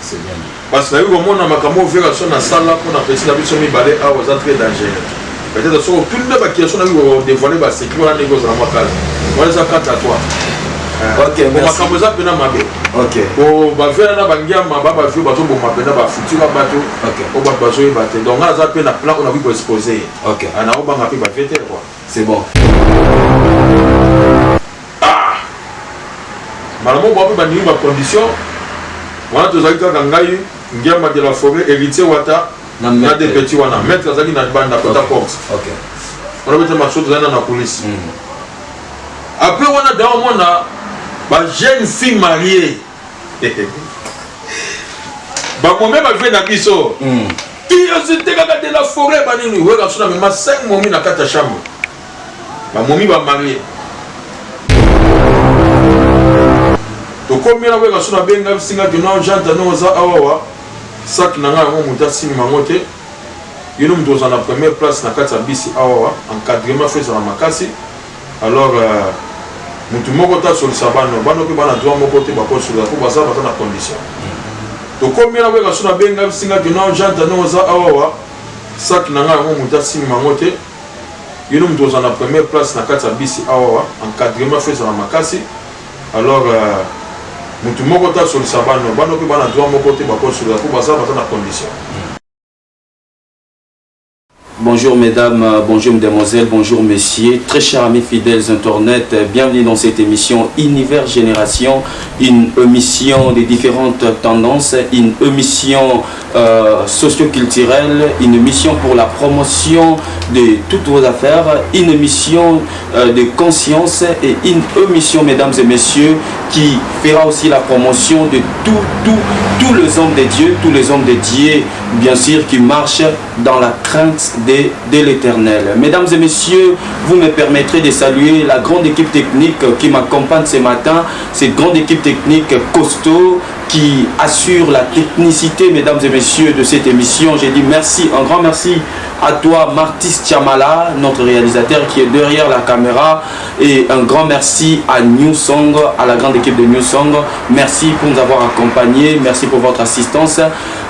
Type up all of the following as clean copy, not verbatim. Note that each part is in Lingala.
C'est bien dit. Parce que au monde na makambo vera son na sala pour na petit na biso mi balé a aux très dangereux. Peut-être sur tout le monde qui sont na dévoiler ba sécurité na négoce na makala. Voilà ça quand à toi. OK, merci. Makambo za pena mabe. OK. O ba vera na bangia maba ba vu ba to bo mapena ba futura bato. OK. O ba ba zo y bater. Donc là ça pena plan on a vu pour exposer. OK. Ana o ba ngapi ba fêter quoi. C'est bon. Malamo ba ba ni ba condition. Wana tozali kaka ngai ngiamba de la forêt héritier wata na des petits wana maître azali na banda kota porte. OK. On a besoin de choses dans la police. Après on a dans mon ba jeune fille mariée. Ba moi même avec na biso. Qui était kaka de la forêt ba nini weka suna même 5 momi na kata chambre. Ba momi ba mariée. Donc comme il y a un peu de singa que non j'entends non ça awa ça qui n'a pas monté si mamoté il nous donne la première place na kata bisi awa encadrement fait sur la makasi alors mutu moko ta sur le sabano bano ke bana droit moko te ba ko sur la ko ba ça ba na condition donc comme il y a un peu de singa que non j'entends non ça awa ça qui n'a pas monté si mamoté il nous donne la première place na kata bisi awa encadrement fait sur la makasi alors mutu moko ta sur le sabano bano ke bana droit moko te ba ko sur la ko ba ça ba na condition. Bonjour mesdames, bonjour mesdemoiselles, bonjour messieurs, très chers amis fidèles internet, bienvenue dans cette émission Univers Génération, une émission des différentes tendances, une émission socio-culturelle, une émission pour la promotion de toutes vos affaires, une émission de conscience et une émission, mesdames et messieurs, qui fera aussi la promotion de tous les hommes de Dieu, tous les hommes de Dieu, bien sûr, qui marchent dans la crainte de l'Éternel. Mesdames et messieurs, vous me permettrez de saluer la grande équipe technique qui m'accompagne ce matin, cette grande équipe technique costaud qui assure la technicité, mesdames et messieurs, de cette émission. J'ai dit merci, un grand merci à toi, Martis Chamala, notre réalisateur qui est derrière la caméra, et un grand merci à New Song, à la grande équipe de New Song. Merci pour nous avoir accompagnés, merci pour votre assistance.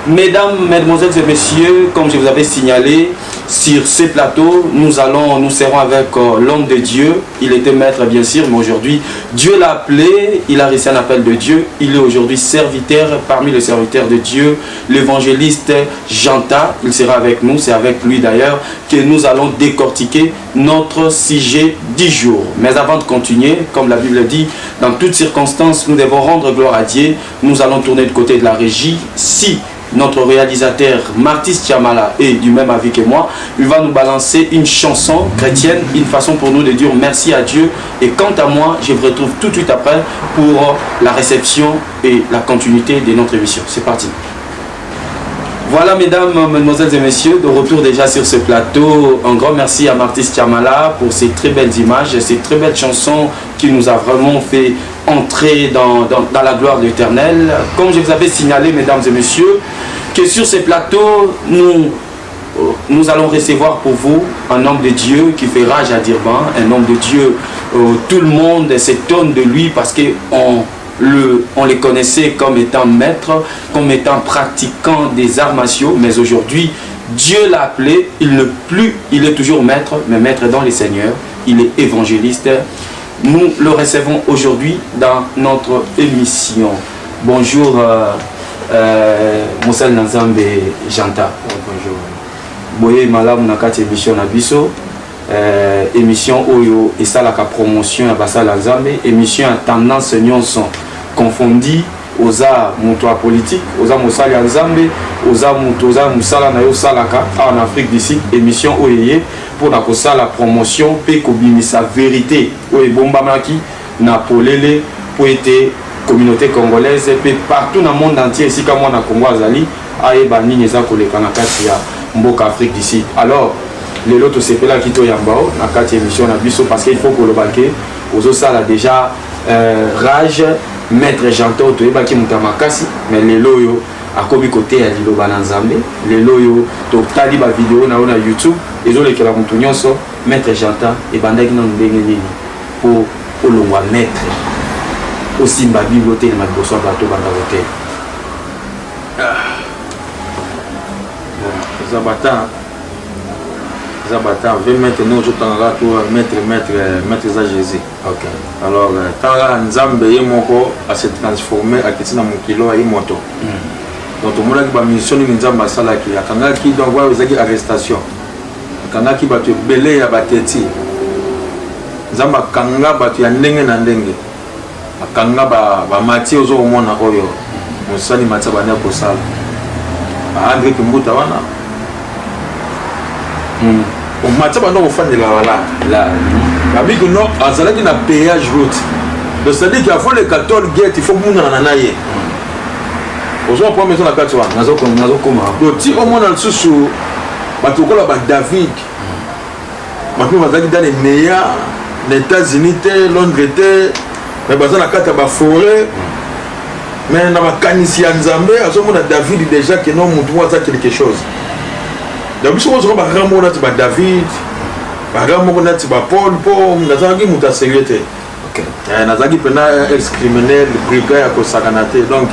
Mesdames, mesdemoiselles et messieurs, comme je vous avais signalé, sur ce plateau, nous serons avec l'homme de Dieu. Il était maître bien sûr, mais aujourd'hui, Dieu l'a appelé, il a reçu un appel de Dieu. Il est aujourd'hui serviteur, parmi les serviteurs de Dieu, l'évangéliste Janta. Il sera avec nous, c'est avec lui d'ailleurs que nous allons décortiquer notre sujet du jour. Mais avant de continuer, comme la Bible dit, dans toutes circonstances, nous devons rendre gloire à Dieu. Nous allons tourner du côté de la régie. Si notre réalisateur Martis Chamala est du même avis que moi, il va nous balancer une chanson chrétienne, une façon pour nous de dire merci à Dieu. Et quant à moi, je vous retrouve tout de suite après pour la réception et la continuité de notre émission. C'est parti. Voilà mesdames, mesdemoiselles et messieurs, de retour déjà sur ce plateau. Un grand merci à Martis Chamala pour ces très belles images, ces très belles chansons qui nous a vraiment fait entrer dans la gloire de l'Éternel. Comme je vous avais signalé mesdames et messieurs, que sur ce plateau, nous allons recevoir pour vous un homme de Dieu qui fait rage à Durban, un homme de Dieu, tout le monde s'étonne de lui parce qu'on les connaissait comme étant maître, comme étant pratiquant des arts martiaux, mais aujourd'hui, Dieu l'a appelé, il est toujours maître, mais maître dans les seigneurs, il est évangéliste. Nous le recevons aujourd'hui dans notre émission. Bonjour, Moussel Nanzambe Janta. Bonjour. Boye Malam Nakati émission Nabiso. Émission Oyo et ça la promotion à Basala Nzambe. Émission à tendance nyonso confondi oza moto politique, oza mosali Nzambe, oza musala na yo salaka en Afrique d'ici. Émission Oyeye pour na la promotion pe kobimisa vérité oye bombamaki na polele pour être communauté congolaise pe partout dans le monde entier ici comme on a Congo azali ayeba nini eza koleka na kati ya mboka Afrique d'ici. Alors les loto sepela kito yambao na kati émission na biso parce qu'il faut que le baquet ozo sala déjà rage maître Janto to ebaki mutamakasi mais les loyo akomi côté ya liloba na Nzambe les loyo to tali ba vidéo na ona YouTube ezolekela mutu nyonso maître Janta ebandaki na ndenge nini pour olongwa maître aussi mba bibliothèque na boso plateau banda hotel. Zabatan 20 mètres nous autant mètre za Jésus. OK. Alors tant Nzambe yemoko a se transformer à kitina mukilo ya moto. Donc tout le monde qui va mission ni Nzambe sala ki akanga ki donc voir ezaki arrestation. Akanga ki batu belé ya bateti. Nzamba kanga batu ya ndenge na ndenge. Akanga ba mati ozo mona oyo. Musani matsa bana ko sala. Ba André Kimbuta wana. On m'a dit que fan de la Amigo non, azala qui na péage route. Donc c'est-à-dire qu'il faut les 14 guettes, il faut que nous en aille. Aujourd'hui, on prend maison à 4 ans. Donc si on a le sous batukola ba David. Maintenant bazaki dans les Néa, les États-Unis, Londres, mais bazana na kata ba forêt. Mais na ba kanisi ya Nzambe, azomo na David déjà que non mutu waza quelque chose. Donc si on va ramener à David, ramener à Paul, nazaki muta sécurité. OK. Nazaki pena ex-criminel, brigade à Kosakanate. Donc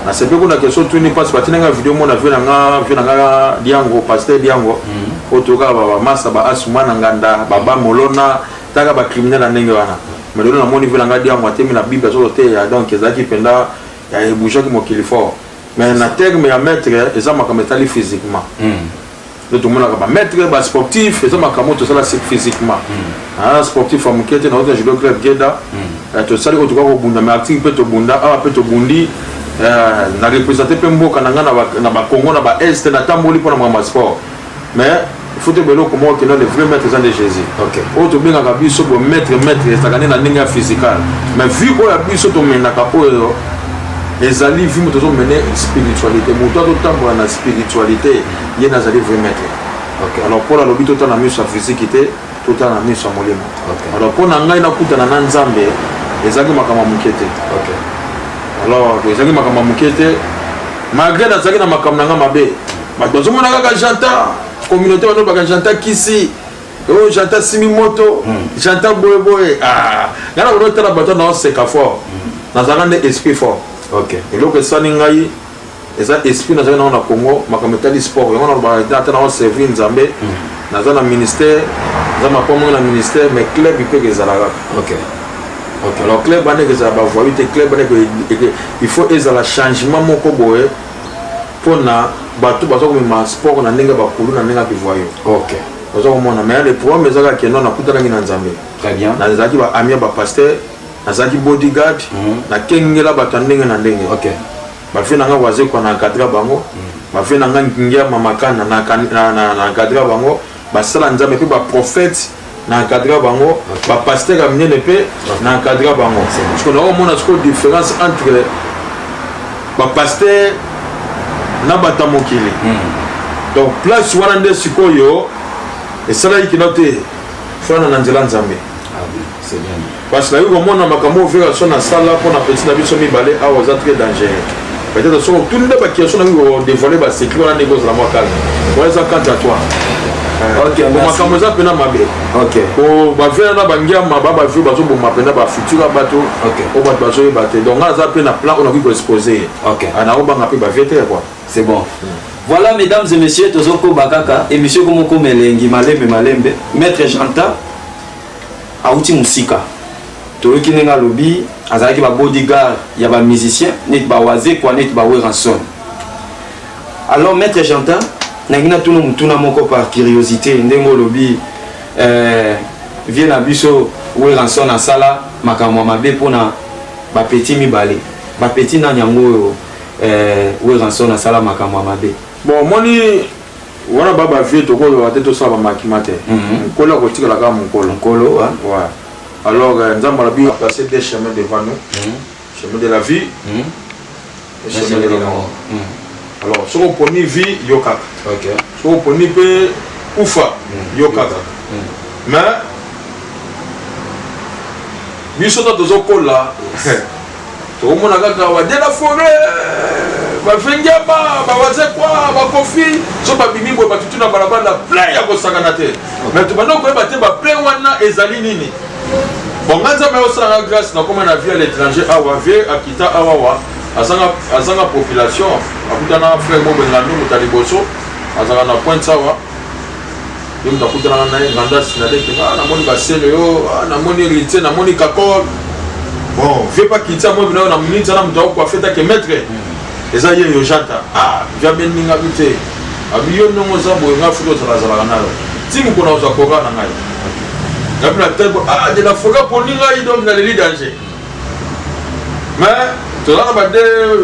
na sepe ko na question tout ni passe partie na vidéo mon avion na Diango pasteur Diango. Otoka ba masa ba asuma na nganda, baba molona, taka ba criminel na ndenge wana. Mais là na moni vela ngadi Diango atemi na Bible zo te ya donc ezaki penda ya ebouja ki mokili fort. Mais na terme ya maître ezama comme état physiquement. Tout le monde a maître, sportif, et ça m'a tout ça physiquement. Sportif, à Moukete, dans le judo club Geda, tout ça, tu vois, au Bunda, mais actif, peut-être au Bunda, peut-être au Bundi, n'a représenté Pembo, Kananga, n'a pas Congo, n'a pas Est, n'a pas Moli pour le sport. Mais il faut te dire comment on est le vrai maître de Jésus. Ok. Autre bien, on a vu ce maître, ça gagne la ligne physique. Mais vu qu'on a vu ce que on a ezali vie moto zo mener spiritualité moto to tambola na spiritualité ye na zali vrai maître. OK. Alors pour la lobby tout na miso physiquité tout na miso molimo. OK. Alors pour na ngai na kutana na Nzambe ezali makama mukete. OK. Alors ezali makama mukete malgré na zali na makama nga mabe ba dozo mona kaka janta communauté wana ba janta kisi oh janta simi moto janta boye boye ngana ko tala bato na seka fort na zalande esprit fort. OK. Et donc ça n'ingaï, et ça esprit dans un Congo, ma communauté sport, on a maintenant servi Nzambe, dans un ministère, dans ma commune un ministère, mais club il peut que ça OK. OK. Alors club on est que ça va voir, club il faut que ça la changement mon koboé pour na bateau bateau comme ma sport on a n'enga ba kulu na n'enga bivoyo. OK. Parce que mon mais le problème c'est que non na kutana na Nzambe. Très bien. Na zaki ba amia ba pasteur nazaki bodyguard na kengela bato ndenge na ndenge. OK. Bafe nanga waze kwa na encadrer bango. Bafe nanga ngingia mamakana na encadrer bango. Basala Nzambe pe ba prophète na encadrer bango. Ba pasteur amine pe na encadrer bango. Parce que nous avons une différence entre ba pasteur na batamokili. Donc place wana nde sikoyo esala ikinote fana na nzela Nzambe. C'est bien. Parce que là, on a makambo faire son salle pour na petit nabi somi balé à aux très dangereux. Peut-être sur tout le monde qui sont dévoilé ba sécurité na négoce la moi calme. Ouais ça quand à toi. OK, makambo za pena mabe. OK. Ko ba faire na bangia mababa vu ba zo bo mapena ba futur bateau. OK. O ba bazo e bateau. Donc là ça pena plan on a vu exposer. OK. Ana o ba ngapi ba vete quoi. C'est bon. Voilà mesdames et messieurs Tozoko Bakaka et monsieur Komoko Melengi Malembe maître Janta Aouti Musika. Toyoki nenga lobby azalaki ba bodyguard ya ba musicien net ba waze kwa net ba ranson. Alors maître Janta nangina tuno mutuna moko par curiosité ndengo lobby vient na biso ranson na sala makamwa mabe pona ba petit mibale ba petit na nyango ranson na sala makamwa mabe. Bon moni wana baba vie to ko wate to saba makimate. Nkolo ko tikala ka nkolo ouais. Alors, nous avons placé des chemins devant nous, chemin de la vie et chemin de la mort. Alors, si on prend vie, il y a quatre. Si on prend peu, oufa, il y a quatre. Mais, nous sommes dans un col là. Tout le monde a dit la forêt, va venir, va voir quoi, va confier. Si on va bimi, on va tout dans la plein à Saganate. Mais tout le monde va plein wana ezali nini. Bon, quand ça m'a grâce, nous avons vu à l'étranger, à Akita, à Wawa, à la population, à Boudana, frère Mobelano, à Liboso, azala na point sawa yo mtakutana na yeye nganda sinadeke namoni baselo yo namoni héritier namoni kakol bon vieux pas quitter moi bino na minute na mtao kwa feta ke maître eza ye yo janta jamais ninga bité abiyo nongo za boye nga futo zala nayo timu kona uza koga na ngai ngapina tebo de la foga poninga ido na le danger mais tozana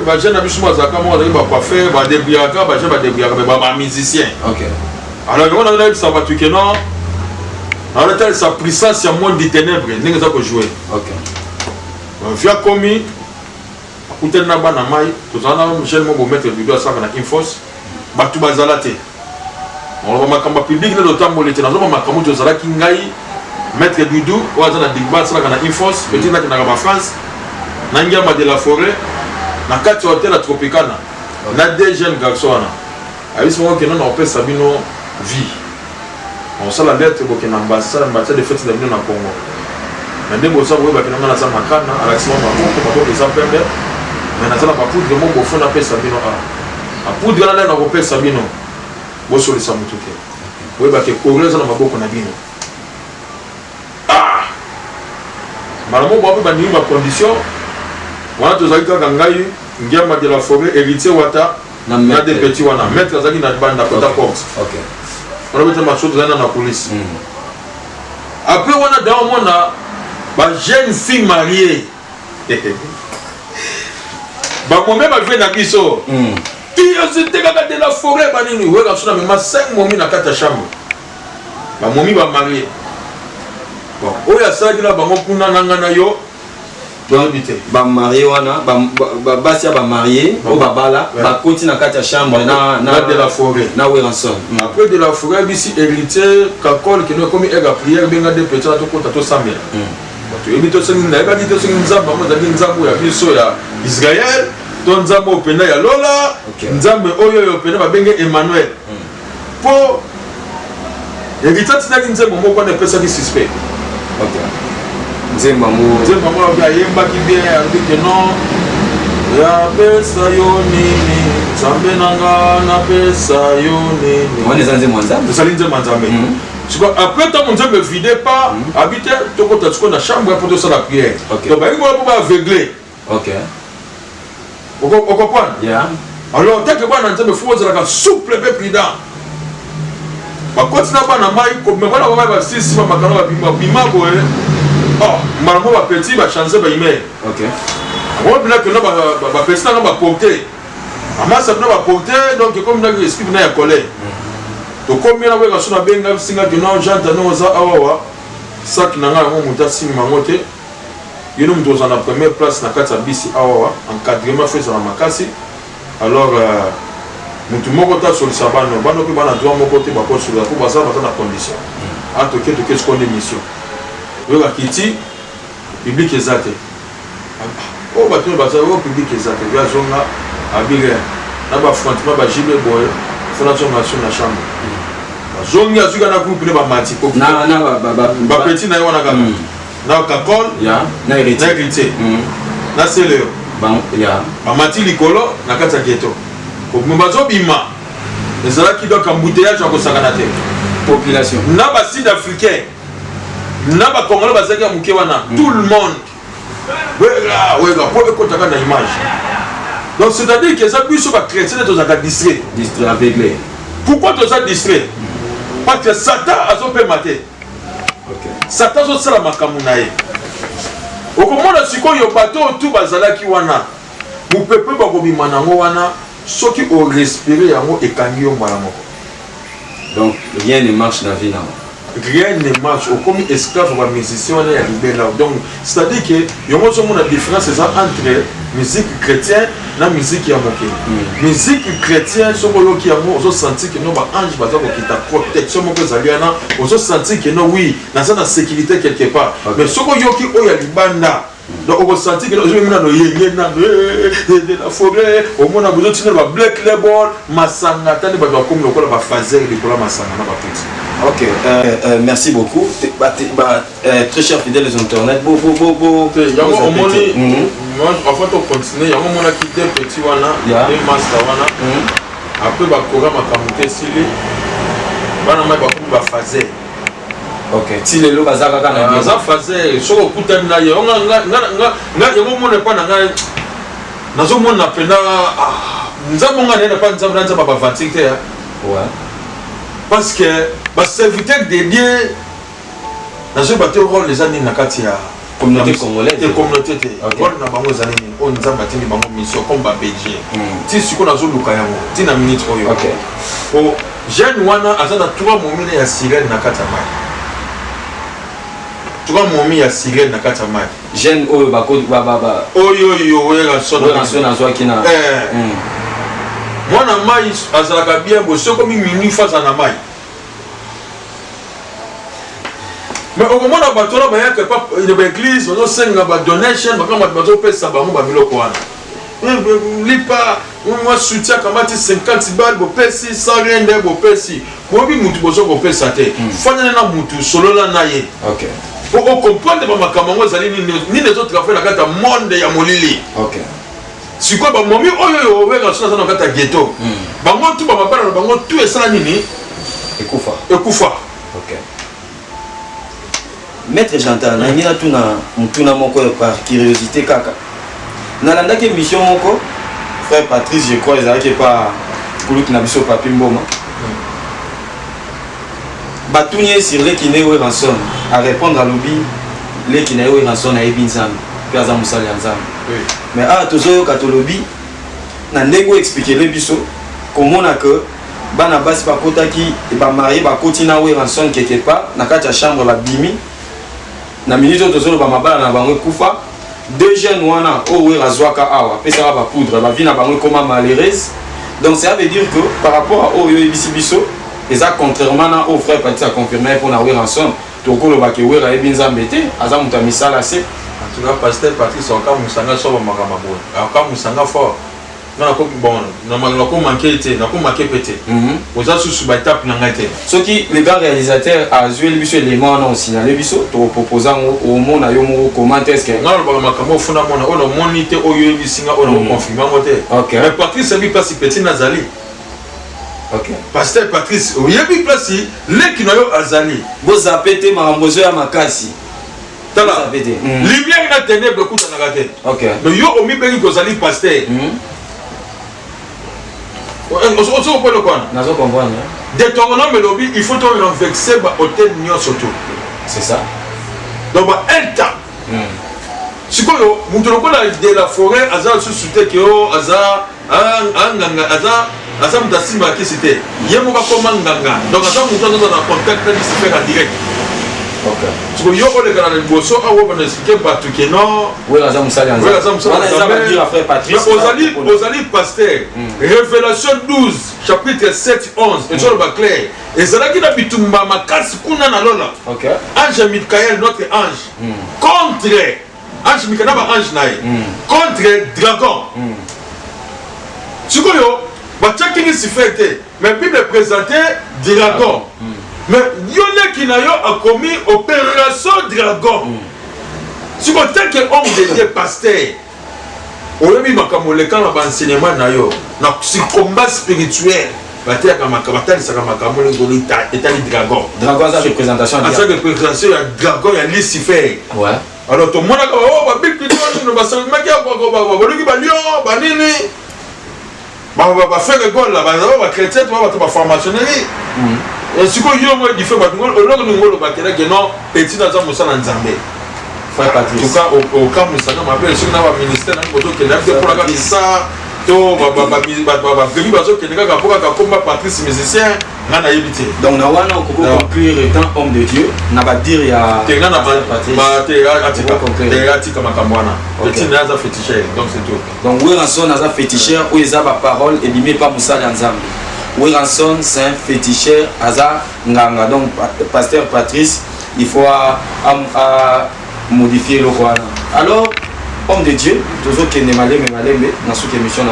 ba jeune abisuma za kama ba coiffeur ba débriaka ba jeune ba débriaka ba musicien. OK. Alors on a eu ça va tout que non. Alors telle sa puissance ya monde des ténèbres ninga za ko jouer. OK. Via commis akutena na bana mai tozana jeune mo bo mettre vidéo ça na infos batu bazalate. On va makamba public na lotambo lete na zo makambo tozala ki ngai Maître Doudou, ou à la Digba, c'est là qu'on a Infos, petit là qu'on a en France, Nangama de la forêt, na 4 hôtels à Tropicana, na 2 jeunes garçons. À ce moment que nous on peut Sabino vie. On sait la lettre pour que l'ambassade de fête de Congo. Mais dès que ça vous voyez que nous avons ça makana, à l'action on va des appels, mais nous avons pas poudre mon au fond on appelle Sabino a. A poudre là on appelle Sabino. Bo sur les samutuke. Vous voyez que Corée ça n'a pas beaucoup na bino. Malamo bo ba ni ba condition wana tozalika kangai ngema de la forêt héritier wata na des petits wana mettre zaki na banda kota porte. OK. On va mettre ma chose dans la police. Après on a dans mona ba jeune fille mariée. Ba momé ba vient na biso. Qui c'était kaka de la forêt ba nini weka suna même 5 momi na kata chambre. Ba momi ba mariée. Bon, oya sagila bango kuna nangana yo ba marié wana ba basia ba marié o babala ba koti na kati ya chambre na de la forêt na Weranson. Après de la forêt bisi héritier kakol qui nous comme ega prière benga de petits to kota to samela to ebito sengi na eba dito sengi nzamba mo da nzambo ya biso ya Israël to nzambo opena ya Lola nzambe oyo yo opena ba benga Emmanuel po héritier tina nzambo moko na pesa ki suspect. OK. Nzemba mo ya yemba ki bien ya que non ya pesa yo nini zambe nanga na pesa yo nini on est dans nzemba ça linze manzambe après tant mon nzambe vide pas habiter to ko tatsko na chambre pour ça la prière donc ba ngo pour aveugler. OK. On comprend? Yeah. Alors tant que bana nzambe faut za ka souple peu prudent ba continue bana mai ko me bana ba sisi ba makano ba bima ko oh malamo ba petit ba changer ba email. OK. On bien que non ba petit na ba porter ama ça na ba porter donc comme na esprit na ya colère to comme na weka suna benga singa que non janta no za awawa sak na nga mo mutasi mangote yeno mtoza na première place na kati ya bisi awawa encadrement fait sur la makasi alors mutu moko ta sur le sabano bano pe bana droit moko te ba ko sur la ko baza ba na condition en tout cas ce qu'on émission le kiti public ezate o ba to baza o public ezate ya zonga abire na ba frontiment ba jibe boy fondation nationale na chambre zongi azuka na groupe ne ba mati ko na ba petit na yona ka na kakol ya na héritier na sele ba ya ba mati likolo na kata ghetto ko mbazo bima ezala ki donc embouteillage ko sakana te population na ba sud africain na ba congolais bazaki muke wana tout le monde wega po ko taka na image donc c'est à dire que ça puisse pas chrétien to zaka distrait aveuglé. Pourquoi to ça distrait? Parce que Satan a son peu maté. OK. Satan so sala makamu na ye okomona sikoyo bato tout bazalaki wana mu peuple ba kobima nango wana soki o respirer yango ekangi yo mbala moko. Donc rien ne marche dans la vie là. Rien ne marche comme esclave ou musicien on est arrivé là. Donc c'est à dire que yongo so mona différence entre musique chrétienne na musique ya moke. Musique chrétienne so boloki yango ozo sentir que no ba ange baza ko kita protection moko zaliana ozo sentir que no oui na ça na sécurité quelque part. Mais soko yoki o ya libanda donc on sentit que je me de la forêt au monde a besoin de black label masanga tani ba comme le ba fazer de la masanga na ba petit. OK, merci beaucoup. Très chers fidèles internautes, moi en fait on continue, il y a un moment qui était petit wana, et master wana. après bakoka makambo te esili bana mai bakomi bafaser. Ok, ti lelo baza kaka na bien. Baza faser soki okutani na ye nga yango mona epa na ngai nazomona mpena nzambe nga nayena mpa nzambe na nzambe bavantique te parce que baserviteur de Dieu nazoyeba te rôle eza nini na kati ya communauté congolaise. Communauté te rôle na bango eza nini oyo nzambe atindi bango mission comme babelgien ti sikoyo nazoluka yango ti na minute oyo po jeune wana aza na 3 momile ya sirene na kati ya mai 3 momi ya sirene na kati ya mai jeune oyo oyo oyo nazwaki na mwana mai azalaka bien bo soki omi minui face na mai mais okomona bato wana bayaka na baeglise bazosenga badonation bakamba bazopesa bango babiloko wana lipa mwa soutien akamati 50 bal bopesi 100 rende bopesi boyebi mutu bozo kopesa te fanyana na mutu solola na ye po okomprendre bamakambo yango ezali nini ezotrafe na kati ya monde ya molili sikoyo bamomi oyo oweka so naza na kati ya ghetto bango tu bamabala na bango tu esala nini ekufa. Maître Jantal, nangi na tuna mutuna moko par curiosité kaka. Nalandaki mission moko frère Patrice je crois ezalaki pa kuluki na biso papi mboma. Batunier sur les kiné ou ransom à répondre à l'obi les kiné ou ransom na ebinzam piaza musali anzam. Mais tozo katolobi na ndeko expliquer le biso comment na que bana basi bakotaki ba marié ba kotina ou ransom quelque part na kati ya chambre la bimi na minute tozolo ba mabala na bango kufa deux jeunes wana owe razwaka awa pesa ba poudre ba vie na bango comme malheureuse. Donc ça veut dire que par rapport à oyo ebisi biso eza contrairement na au frère Patrice a confirmé pour na we ransom tokolo ba ke we ra ebinza mbete aza muta misala se en tout cas pasteur Patrice aka musanga so ba makama bo aka musanga fort na ko bon na ko manquer te na ko manquer pété oza sous ba étape na ngate ce qui le grand réalisateur a joué le biso élément non signalé biso to proposant au monde yo mo comment est-ce que ngalo ba makama funa mona ono monité oyo ebisinga ono confirmer ngote mais Patrice abi place petit nazali pasteur Patrice oyebi place leki na yo azali bo zapete marambozo ya makasi tala lumière na ténèbre kuta na gate mais yo omi bengi kozali pasteur on peut le comprendre. Détournement mais il faut renverser ba hôtel nyo surtout. C'est ça. Donc un temps. Sikoyo mutu lokola de la forêt aza susute ke o aza nganga aza mutasimba ki c'était. Yemo ba komanga. Donc aza mutu na contact na se faire en direct. Sikoyo yo ole kana boso awo bana expliquer batu ke non. Oui aza musali anza. Oui aza musali. On a ça dire frère Patrice. Ozali pasteur. Révélation 12 chapitre 7 11 et sur le bas clair. Et ça là qui n'a bitumba makasi kuna na lola. Ange Michael notre ange. Contre ange Michael ba ange nae. Contre dragon. Sikoyo ba checking si fait mais Bible présenté dragon. Mais yone qui n'a yo a commis opération dragon. Si vous êtes un homme de Dieu pasteur, on a mis ma camoleka dans l'enseignement na yo, na combat spirituel. Bataille comme bataille ça comme camole golita état dragon. Dragon ça représentation. Ça représentation il y a dragon il y a Lucifer. Ouais. Alors tout le monde a oh ba big video no ba ça maki ba boluki ba lion ba nini. Ba faire le gol là ba chrétien ba formationnerie. Et si vous avez dit que vous avez dit non, petit dans un moussa nzambe. Frère Patrice. En tout cas, au cas où ça m'a appelé, si vous avez un ministère, vous avez pour la ça, to Patrice musicien, on a évité. Donc, nous avons conclure étant homme de Dieu, on va dire il y a donc, oui, rançon, on a féticheur, où ils ont la parole, et bimé pas moussa nzambe. Oui, rançon, c'est un féticheur, Aza Nganga. Donc, pasteur Patrice, il faut modifier le roi. Alors, homme de Dieu, toujours qui est malé, dans cette émission,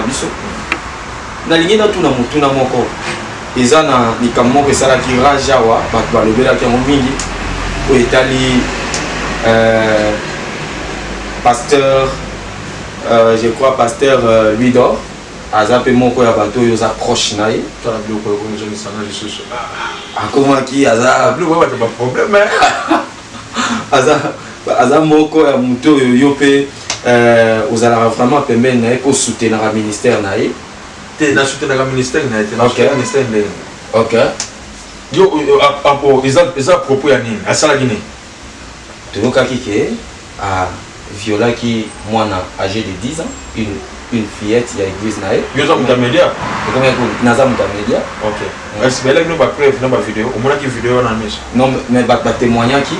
na ligne dans tout na moko. Ils ont ni comme moi que ça la qui rajawa, bah le bela qui est mingi, où Italie, pasteur, je crois pasteur Louis d'Or. azape moko ya bato oyo za proche na ye akomaki aza problème aza moko ya moto oyo yo mpe ozalaka vraiment pembeni na ye mpo soutenaka ministère na ye te na soutenaka ministère na ye te na soutenaka ministère ndenge ok yo eza propos ya nini asalaki nini toyokaki ke violaki mwana âgé de 10 ans une fillette ya église na ye yo za muta média naza muta média ok est-ce que belek no ba preuve na ba vidéo omonaki vidéo na miso non mais ba témoignaki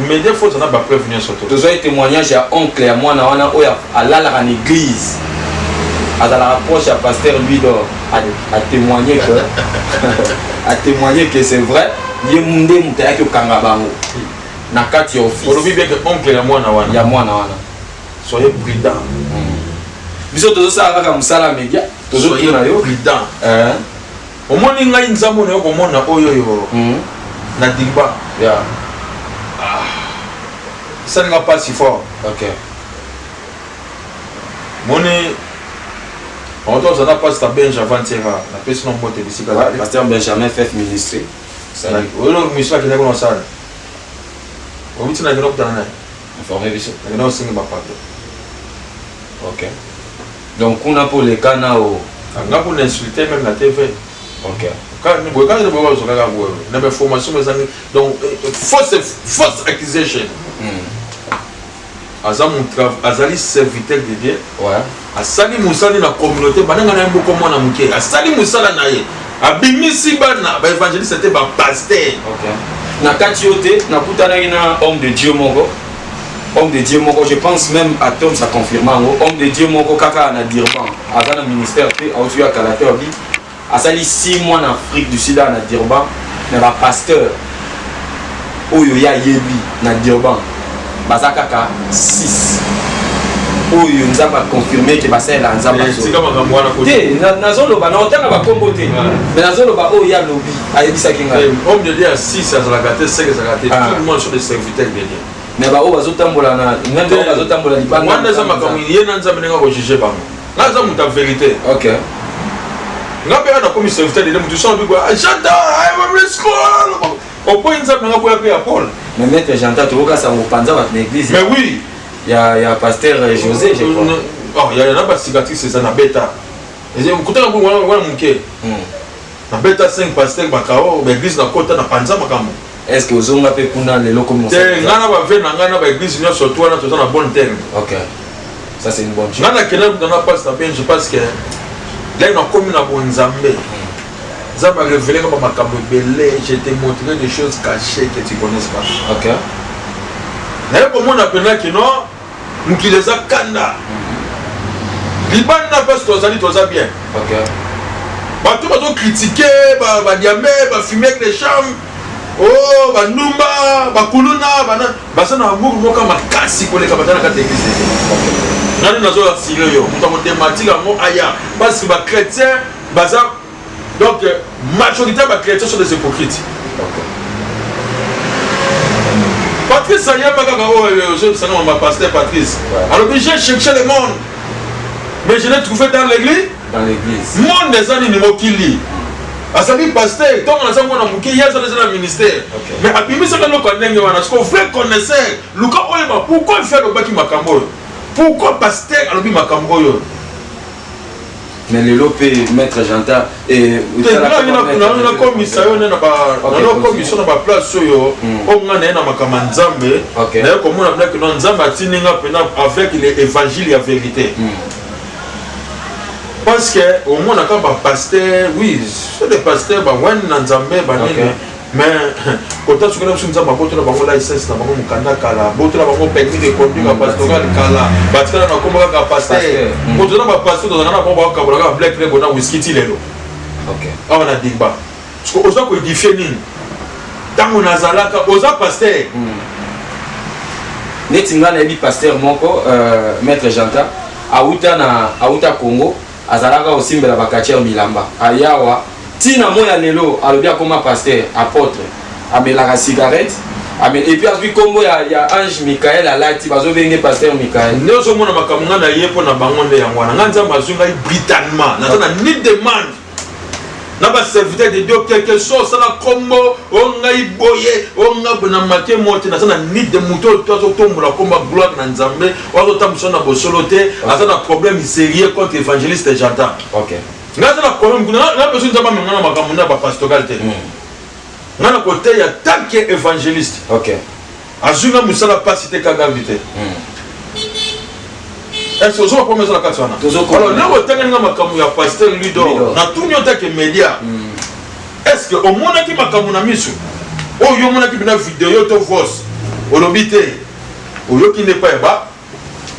média faut na ba preuve ni soto tozoi témoignage ya oncle ya mwana wana oyo alalaka na église azalaka proche ya pasteur lui donc a témoigné que c'est vrai ye munde muta yaki okanga bango na kati ya office olobi bien que oncle ya mwana wana soyez prudent biso tozosala kaka mosala média tozotuna yo prudent omoni ngai nzambo na yo komona oyo yo na digba esalinga mpasi fort moni otoza mpasi ta benja avantira napesi no mbote bisika pasteur benjamin fef ministre oyo ministre akendaki na osala obiti nakenda okutana naye informe biso nakenda osingi bapato ok donc kuna mpo leka na o nga mpona insulté même na tv ok boye kaka boye bazokaka boye na bainformation ezangi donc fausse accusation azali serviteur de Dieu asali mosala na communauté bananga na ye mboko mwana moke asali mosala na ye abimisi bana baévangéliste te bapaster na kati yo te nakutanaki na homme de Dieu moko je pense même à Tom ça confirme homme de Dieu moko kaka na Durban aza na ministère te auti ya kalateur bi asali 6 mois en Afrique du Sud na Durban na ba pasteur oyo ya yebi na Durban baza kaka 6 oyo nzambe confirmer que basala nzambe te nazoloba na otanga bakombo te mais nazoloba oyo ya lobi ayebisaki ngai homme de Dieu à 6 azalaka te 5 azalaka te tout le monde sont des serviteurs de Dieu mais bao bazotambola na même bao bazotambola libanga mwana eza makambo ye na nzambe ndenge akojuge bango nga aza moto ya vérité ok nga mpe ana komi serviteur de motu so bikwa j'adore opoyi nzambe nanga boya mpe ya paul mais maître janta tokokasa mopanza bato na église mais oui ya pasteur José je crois ya na basicatrice eza na beta kutaka wana moke na beta 5 pasteur bakao baéglise na kota na panza makambo est-ce que ozonga pe kuna lelo comme ça nga na ba na nga na ba église nyonso to wana toza na bonne terme ok ça c'est une bonne chose nga na kena na pasteur ben je pense que là na komi na bonzambe ça m'a révélé comme makambo belé je t'ai montré des choses cachées que tu connais pas ok na ko mona pena que non mukile za kanda libanda parce que toza bien ok bato bazo critiquer ba diamé ba fumer avec les chambres oh banumba bakuluna bana basa na amour moka makasi koleka batana kati église nani nazo assurer yo muta ko thématique ngo aya parce que ba chrétien baza donc majorité ba chrétiens sont des hypocrites Patrice Sanya pas kaka oh je sais non ma pasteur Patrice alors que j'ai cherché le monde mais je l'ai trouvé dans l'église monde des années ni mokili asali pasteur tant on a ça mona muki ya ça le ministère mais abimisa ka loko ndenge wana parce que vrai connaisseur luka oyeba pourquoi faire le baki makambo pourquoi pasteur alobi makambo yo mais le lopé maître Janta et na komisa yo na ba na komisa na ba place yo o ngana na makama nzambe na ko mona black no nzambe atininga pena avec l'évangile la vérité parce que au moins on a quand pasteur oui c'est des pasteurs ba wan na nzambe ba nini mais quand tu connais nzambe ba tona bango license na bango mukanda kala botona bango permis de conduire pastoral kala batikala na komba ka pasteur botona ba pasteur dans na bango ba kabula black lebo na whisky ti lelo ok awa na digba parce que oza ko édifier nini tango nazalaka oza pasteur neti nga na yebi pasteur moko maître Janta auta Congo azalaka osimbela bakatier milamba ayawa tina moya lelo alobi akoma pasteur apôtre amelaka cigarette Amen. Et puis avec comme il y a Ange Michael à la type azobenge pasteur Michael. Nous sommes na makamuna na yepo na bangonde yangwana. Nganza mazunga brutalement. Na tana ni demande. Na ba serviteur de Dieu quelque chose ça na combo on ngai boye on nga na maté monte na tana ni de muto to tombola komba gloire na Nzambe wazo tamsona bosolote azana problème sérieux contre évangéliste Janta. OK. Ngaza na problème na besoin de ba mengana makamuna ba pastoralité. Ngana côté ya tant que évangéliste. OK. Azuna musala pas cité kagavité. Est-ce que vous avez promis la carte? Alors, là, vous avez un pasteur Ludo. Na tout nyota ke média. Est-ce que au monde qui m'a kamuna misu? Oh, yo mona qui bina vidéo to voice. Olobité. O yo qui n'est pas ba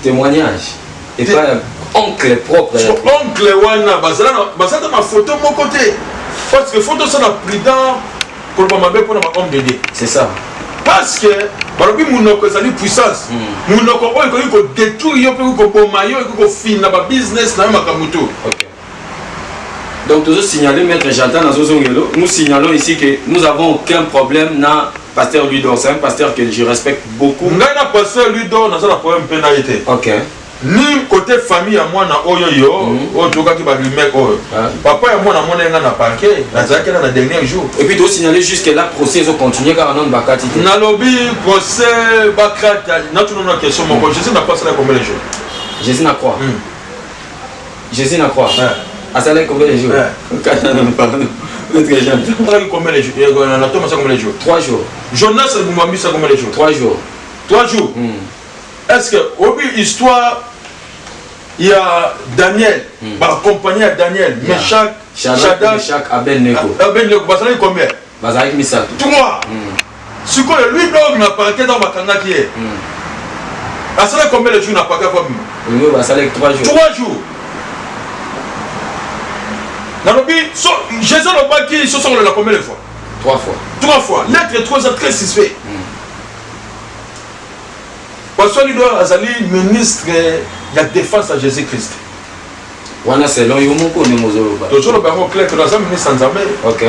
témoignage. Et pas oncle propre. Oncle wana bazala ma photo mon côté. Parce que photo ça na prudent pour ma mabé pour ma homme de Dieu. C'est ça. Parce que balobi munoko ezali puissance munoko oyo ekoki kodétruire yo mpe koboma yo ekoki kofina babusiness na yo makambo to. Donc toujours signaler maître Jantan Nazozongelo, nous signalons ici que nous n'avons aucun problème na pasteur Ludo. C'est un pasteur que je respecte beaucoup. Ngai na pasteur Ludo naza na problème mpe na ye te. OK. Ni côté famille ya mwana oyo yo oyo tokaki barimeke oyo papa ya mwana mona nga na parquet nazalaki na dernier jour. Et puis tu signaler juste que la procès ont continué car on a bakati. Nalobi procès bakata na tout na question moko Jésus n'a pas ça combien de jours. Jésus n'a quoi? Jésus n'a quoi? Ah ça là combien de jours? Pardon. Notre Jean. Combien de jours? Na Thomas combien de jours? 3 jours. Jonas Bumambi ça combien de jours? 3 jours. 3 jours. Est-ce que au but histoire il y a Daniel, accompagné à Daniel, Meshach, Shadrach, Meshach, Abednego. Abednego, Bazali combien? Bazali Misal. 3. Ce qu'on lui donc n'a pas été dans ma kanga qui est. Bazali combien de jours n'a pas été comme? Oui, Bazali 3 jours. 3 jours. Dans le but, Jésus n'a pas qui se sont là combien de fois? 3 fois. 3 fois. L'être 3 est très suspect. Parce que lui doit être ministre de la défense à Jésus-Christ. Wana selon yo moko ne mozolo ba. Toujours le baron clair que dans un ministre sans armée. OK.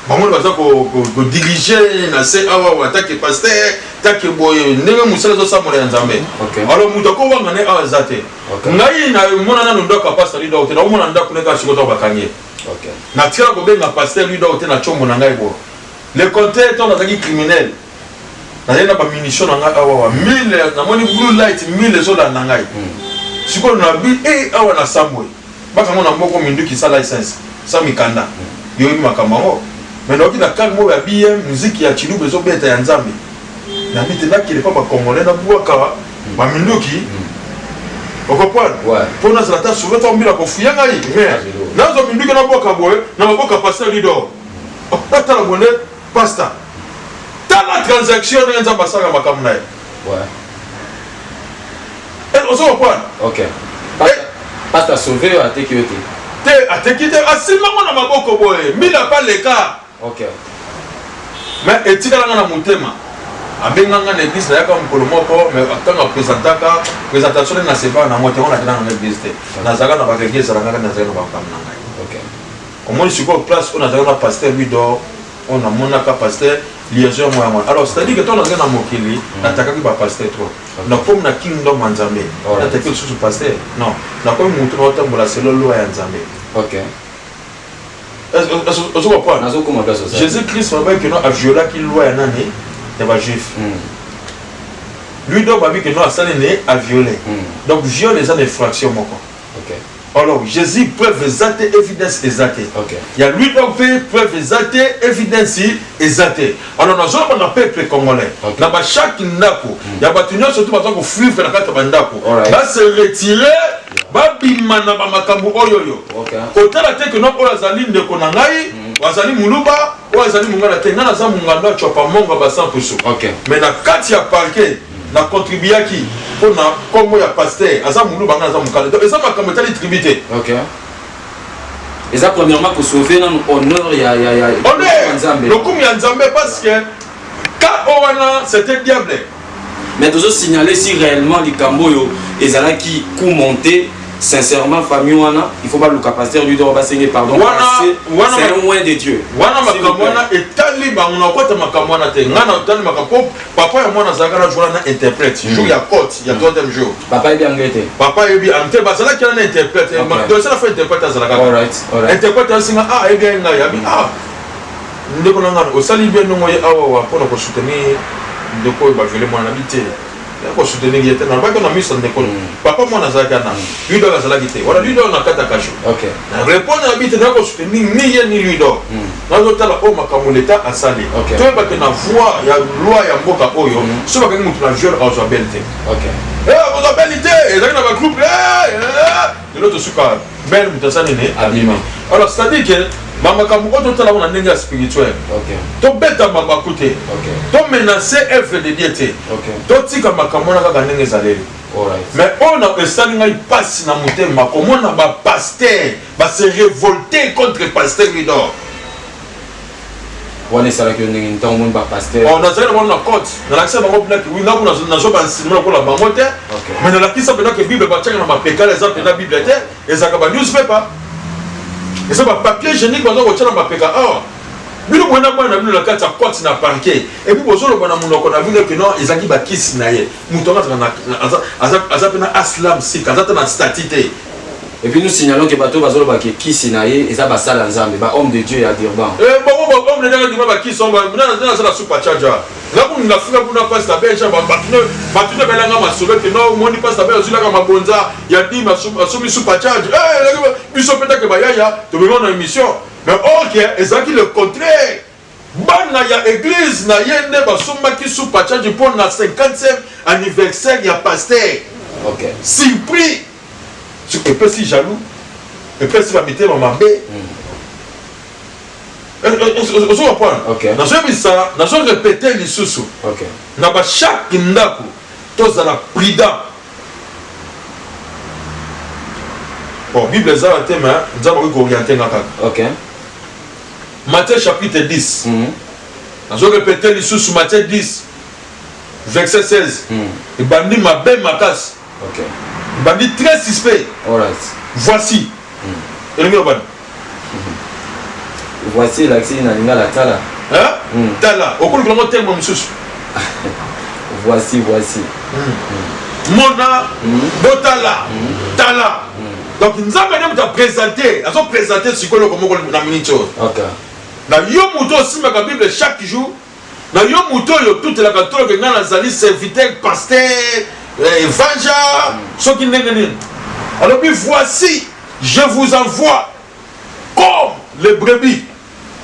Maman va ko diriger na se awa attaque pasteur, attaque boy, ndenge musala zo sa mola nzambe. OK. Alors mutako wanga ne azate. Ngai na mona na ndo ka pasteur lui doit te na mona ndako ne ka shikoto bakanye. OK. Na tira ko benga pasteur lui doit te na chombo na ngai bo. Le compteur ton attaque criminel. Na yena ba munition na ngai awa 1000 na moni blue light 1000 zo la ngai. Siko na bi awa na samwe. Baka mona mboko minduki sa license. Sa mikanda. Yo mi makambo. Mais donc il a calme ya bien musique ya chilu bezo beta ya nzambe. Na mite na kile pa ba congolais na buaka ba minduki. Okopwana. Ouais. Pona za ta souve to mbila ko fuya ngai. Mais na zo minduki na buaka boye na maboka pasteur lido. Okata la bonne pasta. La transaction de l'ambassade à Makamnaï. Ouais. Et on s'en va. OK. Pas ta sauvé à Tekiote. À Tekiote, à Simon na maboko boy, mais n'a pas les cas. OK. Mais et tu as un montema. A benga l'église là comme pour le moko, mais quand on présentaka, présentation na seba na moté on a dans l'église. Na zaga na ba l'église na zaga na Makamnaï. OK. Comment il se place on a zaga na pasteur lui dort, on a mon pasteur liaison moi. Alors c'est-à-dire que toi on a un mokili, attaquer ba pasteur trop. Na comme na kingdom nzambe. Attaquer sur pasteur. Non, na comme mutu na tambola c'est lolo ya nzambe. OK. Est-ce que pas nazo comment ça? Jésus-Christ va que non a violé qui loi ya nani ya ba juif. Lui donc ba que non a salé a violé. Donc viol les infractions moko. OK. Alors Jésus preuve exacte évidence exacte. OK. Il y a lui donc preuve exacte évidence exacte. Alors nous avons un peuple congolais. Dans chaque ndako, il y a batunya surtout parce qu'on fuit faire la carte bandako. Va se retirer, va bimana ba makambo oyoyo. OK. Autant la tête que non ozali ndeko na ngai, ozali muluba, ozali mungana te ngana za munganda chopa monga ba 100%. OK. Mais na kati ya parquet na contribuer qui pour na comme ya pasteur asa mulu banga za mukala donc esa makambo tali tribute. OK. Et ça premièrement pour sauver notre honneur ya Nzambe. Le kum ya Nzambe parce que quand owana c'était diable. Mais toujours signaler si réellement les Camboyo ezala qui coup monté sincèrement famille wana il faut pas le pasteur lui doit passer pardon c'est loin de Dieu wana makamwana etali banguna kota makamwana te ngana etali makapo papa ya mwana zakara jour na interprète jour ya cote ya troisième jour papa est bien ngete papa est bien ante bazala qui na interprète donc ça fait interprète azala ka interprète singa ah et bien ngai abi ah ndeko na ngana osali bien no moye awa pona ko soutenir ndeko ba vele mwana bité ko soutenir yete na ba ko na mission ndeko papa mwana zakana lui doit azala kité wala lui doit na kata kasho OK répondre à bité na ko soutenir ni ye ni lui doit na zotala o makamu l'état asali to ba ke na voix ya loi ya mboka oyo so ba ke mutu na jeune responsabilité OK responsabilité ezali na ba groupe de l'autre suka belle mutasani ne abima alors c'est à dire que makambo oyo totala na ndenge ya spirituel tobeta mabaku te tomenace œuvre de Dieu te totika makambo na kaka ndenge ezaleli mais oyo na esali ngai mpasi na motema komona bapaster base révolté contre pasteur lidor wana esalaki yo ndenge ntango moni bapaster nazali na bango na cote nalakisa bango mpena wi ngaku nazo bansinima lokola bango te mais nalakisa mpena ke bible batiaka na mapekala eza mpena bible te ezalaka banewspaper eza bapapier génique baza kotia na mapeka awa bino bwena bwana na bino na kati ya cote na parquet epuis bozoloba na monoko na bino ke non ezalaki bakisi na ye moto aza mpena aslam sika aza te na stati te. Et puis nous signalons que bateau bazolo qui Kisinaye et ça va ça l'ensemble ba homme de Dieu à Durban. Homme de Dieu ba qui sont na la super charger. Là pour nous l'Afrique pour nous passer la belge batune belanga masobe que non moni passe la belge là comme bonza ya dit masumi super charger. Biso peut-être que ba ya to be dans émission. Mais OK, ezaki le contraire. Bana ya église na yende ba somba qui super charger pour na 50e anniversaire ya pasteur. OK. Surpris. Et puis si jaloux, et puis si va mettre dans ma baie. On va prendre. Dans ce ça, dans ce répéter les sous. Dans chaque ndaku, tous à la prudent. Bon, Bible est à thème, nous allons orienter la OK. Matthieu chapitre 10. Dans ce répéter les sous Matthieu 10, verset 16. Et bandi ma baie ma casse. OK. Il dit très suspect. Voici. Voici l'accès à la tala. Hein? Tala. Au cours de l'homme terme, voici. Mona, Botala, Tala. Donc nous avons présenté, nous avons présenté ce que nous avons minute. OK. Dans Yom Mouto aussi, ma Bible chaque jour. Dans Yom Mouto, toute la catholique, nous avons serviteur, pasteur. Évangile, ce qui n'est pas. Alors puis voici, je vous envoie comme les brebis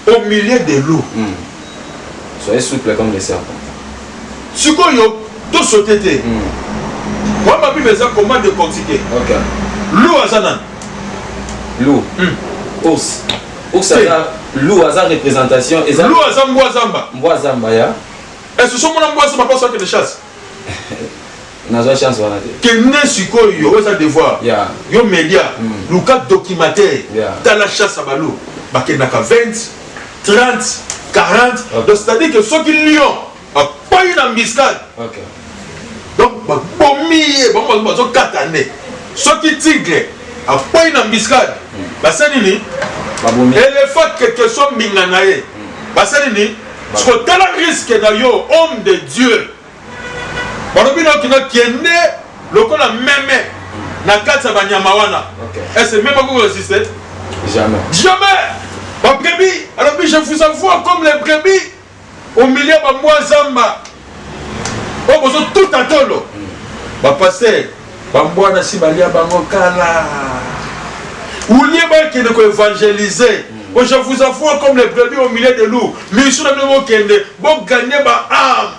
au milieu des loups. Soyez souple comme les serpents. Ce que vous tout sauté. Moi ma Bible est comment décortiquer. OK. Loup azanan. Loup. Ours. Ours aza loup aza représentation et ça. Loup azam boazamba. Boazamba ya. Et ce sont mon boazamba pas ça que de chasse. Nazo chance wana te. Que ne sikoyo oza devoir. Yo média, luka documentaire. Dans la chasse à balou. Ba ke naka 20, 30, 40. Donc c'est-à-dire que ceux qui lion a pas une embuscade. OK. Donc ba bomier, ba zo katane. Ceux qui tigre a pas une embuscade. Ba sanini ba bomier. Éléphant quelque chose minganaye. Ba sanini parce que dans le risque na yo homme de Dieu. Balobi na kina kiende lokola meme na kati ya banyama wana. Est-ce même pas vous résister? Jamais. Ma brebis, alors je vous envoie comme les brebis au milieu de moi zamba. Oh vous tout à tolo. Ba pasteur, ba mbwana si balia bango kala. Oulié ba qui ne évangéliser. Oh je vous envoie comme les brebis au milieu des loups. Mais sur la même kende, bon gagner ba âme.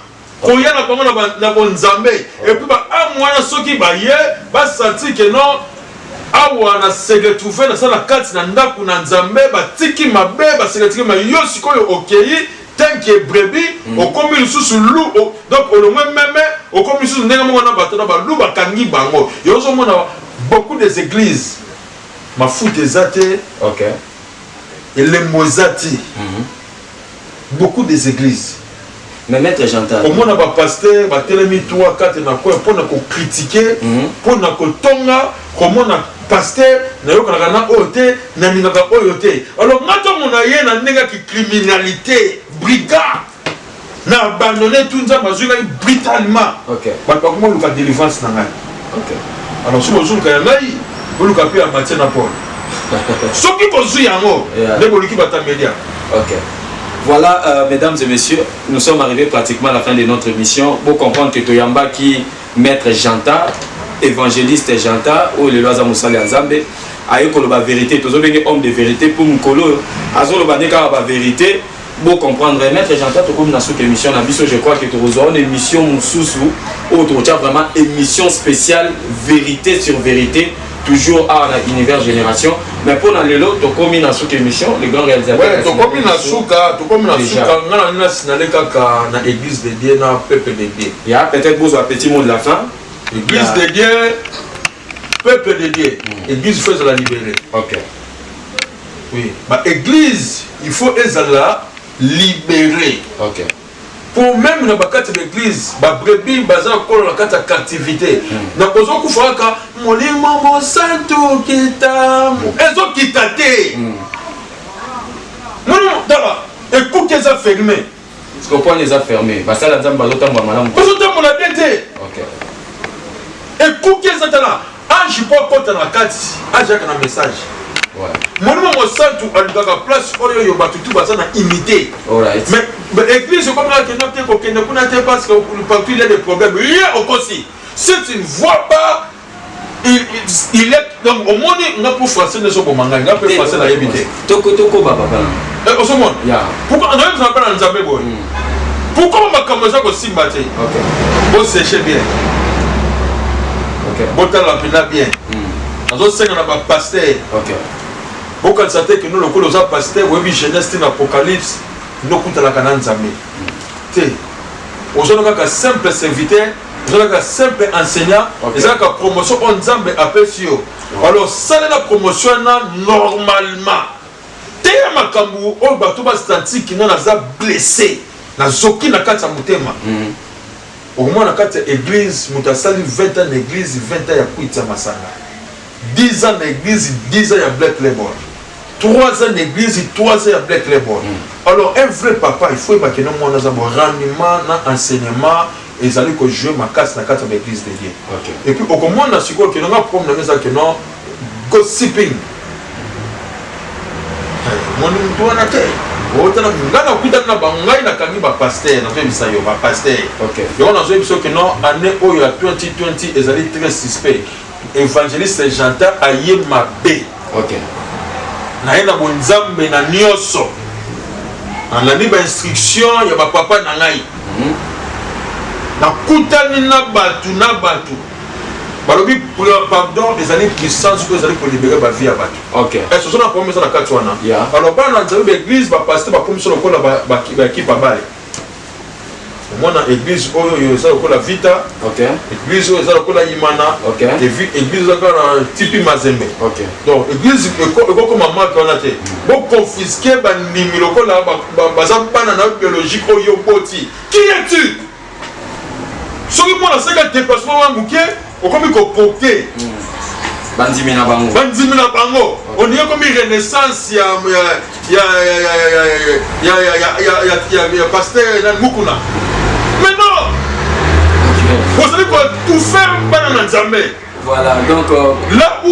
Koya na bango na bonzambe et puis ba amwana soki ba ye ba senti que non awa na se retrouver na sala kati na ndaku na nzambe ba tiki mabe ba se retrouver ma yo sikoyo okei tant que brebis au komi lisusu loup donc au moins même au komi lisusu ndenge mona bato na ba loup ba kangi bango yo zo mona beaucoup des églises ma fout des athées. OK. Et les mozati beaucoup des églises. Mais maître j'entends. Au moins na ba pasteur ba telemi 3 4 na quoi pour na ko critiquer pour na ko tonga comment na pasteur nayokaka na oyo te naningaka oyo te. Alors nga ntongo na ye na ndenge ki criminalité brigade na abandonné tout nzambe azwi ngai brutalement. Bato bakoma oluka délivrance na ngai. Alors soki ozoluka ya ngai oluka mpe ya matie na Paul soki bozwi yango nde boluki batamelia. Voilà, mesdames et messieurs, nous sommes arrivés pratiquement à la fin de notre émission. Pour comprendre que Toyamba qui maître Janta, évangéliste Janta, ou le Loaza Moussali Nzambe, aïe koloba vérité, tous les hommes de vérité pour Mukolo, azoloba neka ba vérité. Pour comprendre, maître Janta, tout comme dans cette émission, je crois que nous avons une émission Moussousou, où tu as vraiment une émission spéciale, vérité sur vérité. Toujours à l'univers génération, mais pour dans le lot, tu as dans cette émission, les grands réalisateurs. Ouais, tu as commis dans Souka, tu as commis dans Souka, on a signalé dans l'église de Dieu, dans le peuple de Dieu. Il y a peut-être besoin un petit mot de la fin. Église de Dieu, peuple de Dieu. Église, il faut la libérer. Ok. Oui. Bah, église, il faut la libérer. Ok. Pour même dans la l'église, les brebis bazar dans la captivité. Dans le cas où il faut que mon maman santo kita, elles ont quitté. Non, écoute qu'ils ont fermé. Est-ce qu'on peut les a fermés? Parce que la dame bazota moi madame. Bazota mon habileté. Ok. Écoute qu'ils ont là. Ah, je peux pas dans la carte. Ah, j'ai un message. Ouais. Mon nom au centre à la place où il y a tout ça na imité. Alright. Mais l'église comme là que ne peut pas parce que partout il y a des problèmes. Il y a aussi. Si tu ne vois pas il est donc au monde on a pour français ne sont pas manga, on a pour français la imité. Toko papa. Au monde. Yeah. Pourquoi on a pas dans Nzambe boy? Pourquoi on va commencer à simbater? OK. Bon sécher bien. OK. Bon la pena bien. Dans autres c'est on a pas pasteur. OK. Pourquoi ça que nous le coup aux pasteurs oui Genèse dans Apocalypse nous coûte la Canaan Nzambe. Té. Aujourd'hui ka simple serviteur, aujourd'hui ka simple enseignant, ils ont ka promotion en Nzambe appelle sur. Alors ça la promotion normalement. Té makambu o bato ba stanti qui na za blessé, na zoki na kata mutema. Au moins na kata église mutasali 20 ans d'église, 20 ans ya kuita masanga. 10 ans d'église, 10 ans ya Black Label. 3 ans d'église, 3 ans ya Black Label. Alors un vrai papa, il faut que nous avons un rendement, un enseignement, et ils allaient jouer ma casse dans la carte de l'église de Dieu. Et puis au moment où on a su que nous avons un problème de gossiping. Mon nom est là. Autant nga na kuta na bangai na kangi ba pasteur na fait bisayo ba pasteur. OK. Et on a joué que non année où il y a 2020 ils allaient très suspect. Évangéliste Janta aye mabe. OK. Na ina bonzambe na nyoso. Anani ba instruction ya ba papa na ngai. Na kutani na batu. Balobi pardon des années puissance que vous allez pour libérer ma vie à batu. OK. Est-ce que ça na promesse na katwana? Alors ba na nzambe église ba pasteur ba promesse na kola ba équipe ba moi dans l'église oyo ça ko la vita. OK. Église oyo ça ko la imana. OK. Et puis église ça na tipi mazembe. OK. Donc église ko maman ko na te. Bon confisquer ba nimilo ko la ba za bana na biologique oyo boti. Qui es-tu? Soki moi na seka déplacement wa muke, o komi ko porter. Bandimi na bango. On y a comme une renaissance ya pasteur na Mukuna. Mais non! Vous savez quoi? Tout faire dans Nzambe. Voilà, donc là où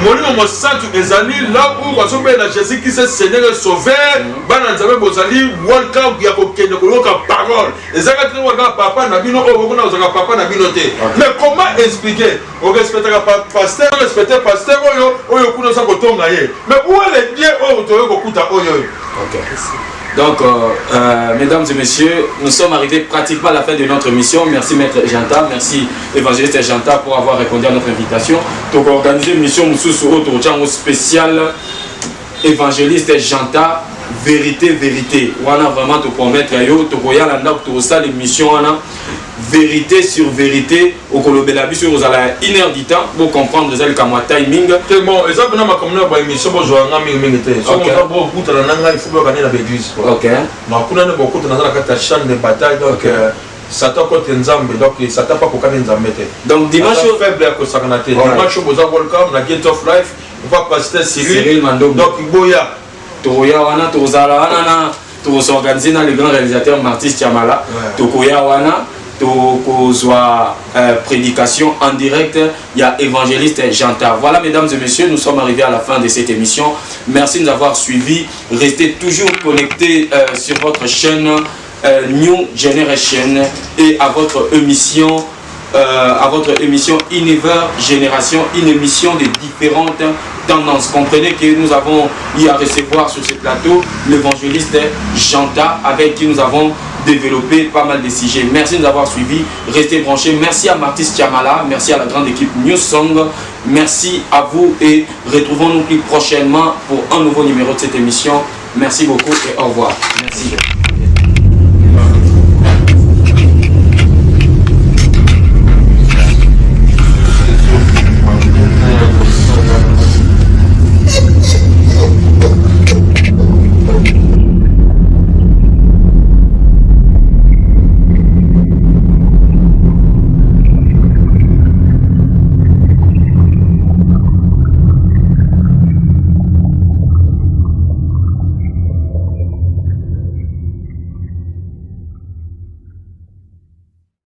mon centre est allé, là où on a Jésus qui s'est Seigneur et Sauveur, dans Nzambe, vous allez voir quand il y a une parole. Et ça, quand on a papa, on a papa, mais comment expliquer? On respecte le pasteur, on respecte le pasteur, mais où est le Dieu? OK. Donc, mesdames et messieurs, nous sommes arrivés pratiquement à la fin de notre émission. Merci Maître Janta, merci Évangéliste Janta pour avoir répondu à notre invitation. Donc, organiser une mission autour spéciale Évangéliste Janta, vérité. On a vraiment te promettre, l'émission vérité sur vérité au Kolobelabi sur aux ala 1 heure du temps pour comprendre les comme timing. C'est bon, exemple na makamna ba émission bo joanga mingi te. So mo bo kutana nanga il faut ba na l'église. OK. Na kuna ne bo kutana na kata champ de bataille donc Satan contre Nzambe, donc Satan pas pour Nzambe. Donc dimanche faible à Kosakanaté. Dimanche au Welcome, la Gate of Life, on va passer Cyril Mandobo. Donc Boya. Toya wana tozala wana to s'organiser dans le grand réalisateur Martis Tiamala. Tokoya wana kozwa prédication en direct, il y a évangéliste Janta. Voilà mesdames et messieurs, nous sommes arrivés à la fin de cette émission. Merci de nous avoir suivis. Restez toujours connectés sur votre chaîne New Generation et à votre émission Univers Génération, une émission de différentes tendances. Comprenez que nous avons eu à recevoir sur ce plateau l'évangéliste Janta avec qui nous avons développé pas mal de sujets. Merci de nous avoir suivis. Restez branchés. Merci à Martis Tiamala. Merci à la grande équipe New Song. Merci à vous et retrouvons-nous plus prochainement pour un nouveau numéro de cette émission. Merci beaucoup et au revoir. Merci.